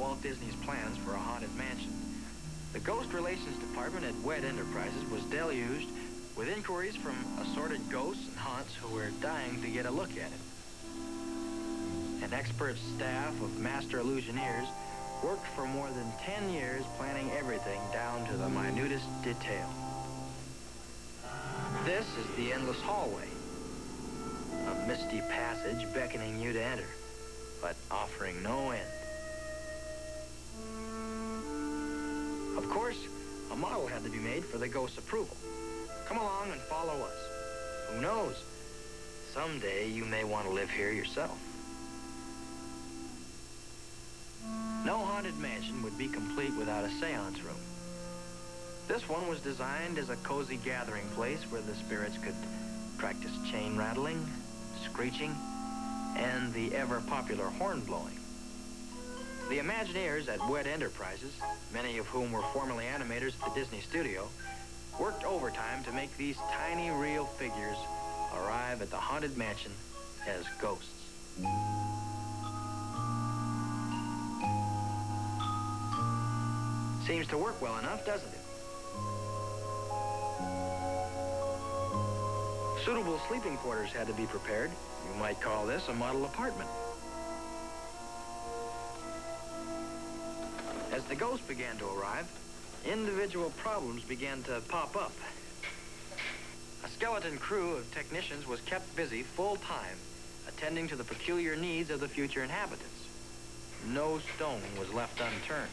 Walt Disney's plans for a haunted mansion. The Ghost Relations Department at WED Enterprises was deluged with inquiries from assorted ghosts and haunts who were dying to get a look at it. An expert staff of master illusioneers worked for more than 10 years planning everything down to the minutest detail. This is the endless hallway, a misty passage beckoning you to enter, but offering no end. Of course, a model had to be made for the ghost's approval. Come along and follow us. Who knows? Someday you may want to live here yourself. No haunted mansion would be complete without a seance room. This one was designed as a cozy gathering place where the spirits could practice chain rattling, screeching, and the ever-popular horn blowing. The Imagineers at WED Enterprises, many of whom were formerly animators at the Disney studio, worked overtime to make these tiny real figures arrive at the haunted mansion as ghosts. Seems to work well enough, doesn't it? Suitable sleeping quarters had to be prepared. You might call this a model apartment. As the ghosts began to arrive, individual problems began to pop up. A skeleton crew of technicians was kept busy full-time, attending to the peculiar needs of the future inhabitants. No stone was left unturned.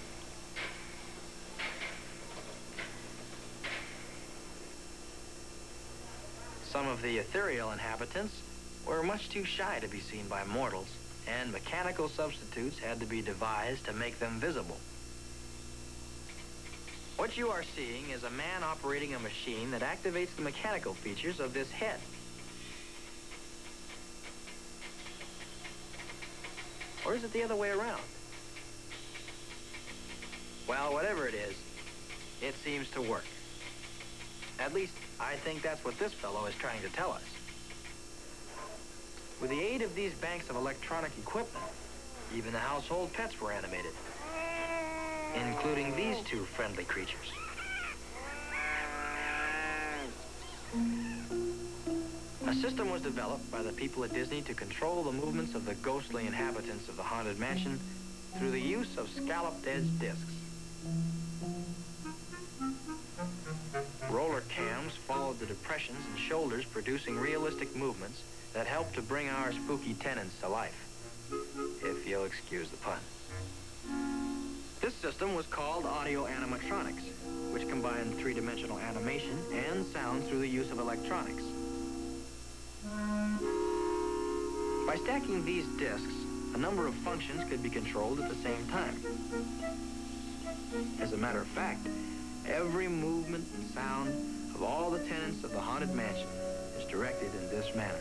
Some of the ethereal inhabitants were much too shy to be seen by mortals, and mechanical substitutes had to be devised to make them visible. What you are seeing is a man operating a machine that activates the mechanical features of this head. Or is it the other way around? Well, whatever it is, it seems to work. At least, I think that's what this fellow is trying to tell us. With the aid of these banks of electronic equipment, even the household pets were animated, including these two friendly creatures. A system was developed by the people at Disney to control the movements of the ghostly inhabitants of the haunted mansion through the use of scalloped-edge discs. Roller cams followed the depressions and shoulders, producing realistic movements that helped to bring our spooky tenants to life, if you'll excuse the pun. This system was called audio animatronics, which combined three-dimensional animation and sound through the use of electronics. By stacking these discs, a number of functions could be controlled at the same time. As a matter of fact, every movement and sound of all the tenants of the haunted mansion is directed in this manner.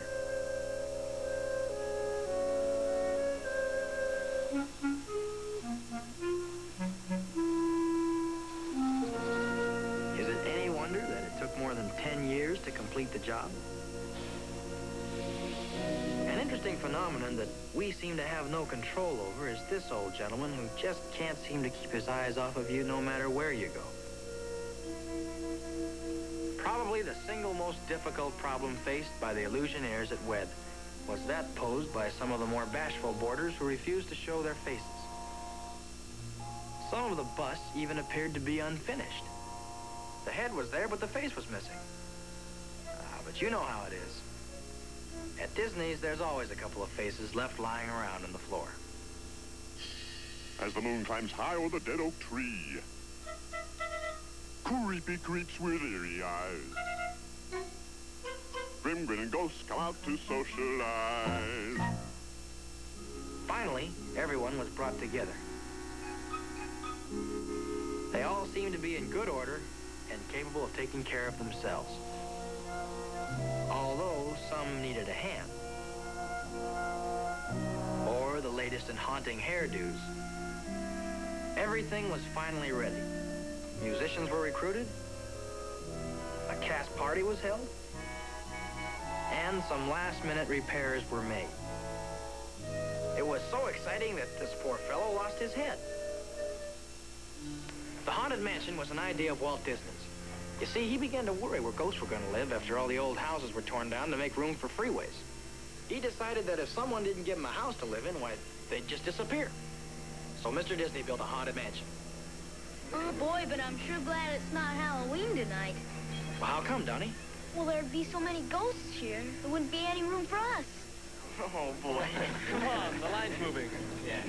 Is it any wonder that it took more than 10 years to complete the job? An interesting phenomenon that we seem to have no control over is this old gentleman who just can't seem to keep his eyes off of you no matter where you go. Probably the single most difficult problem faced by the illusionaires at WED was that posed by some of the more bashful boarders who refused to show their faces. Some of the busts even appeared to be unfinished. The head was there, but the face was missing. But you know how it is. At Disney's, there's always a couple of faces left lying around on the floor. As the moon climbs high over the dead oak tree, creepy creeps with eerie eyes, grim grinning ghosts come out to socialize. Finally, everyone was brought together. They all seemed to be in good order and capable of taking care of themselves. Although some needed a hand. Or the latest in haunting hairdos. Everything was finally ready. Musicians were recruited, a cast party was held, and some last-minute repairs were made. It was so exciting that this poor fellow lost his head. The Haunted Mansion was an idea of Walt Disney's. You see, he began to worry where ghosts were going to live after all the old houses were torn down to make room for freeways. He decided that if someone didn't give him a house to live in, why, they'd just disappear. So Mr. Disney built a Haunted Mansion. Oh, boy, but I'm sure glad it's not Halloween tonight. Well, how come, Donnie? Well, there'd be so many ghosts here, there wouldn't be any room for us. Oh, boy. Come on, the line's moving. Yeah.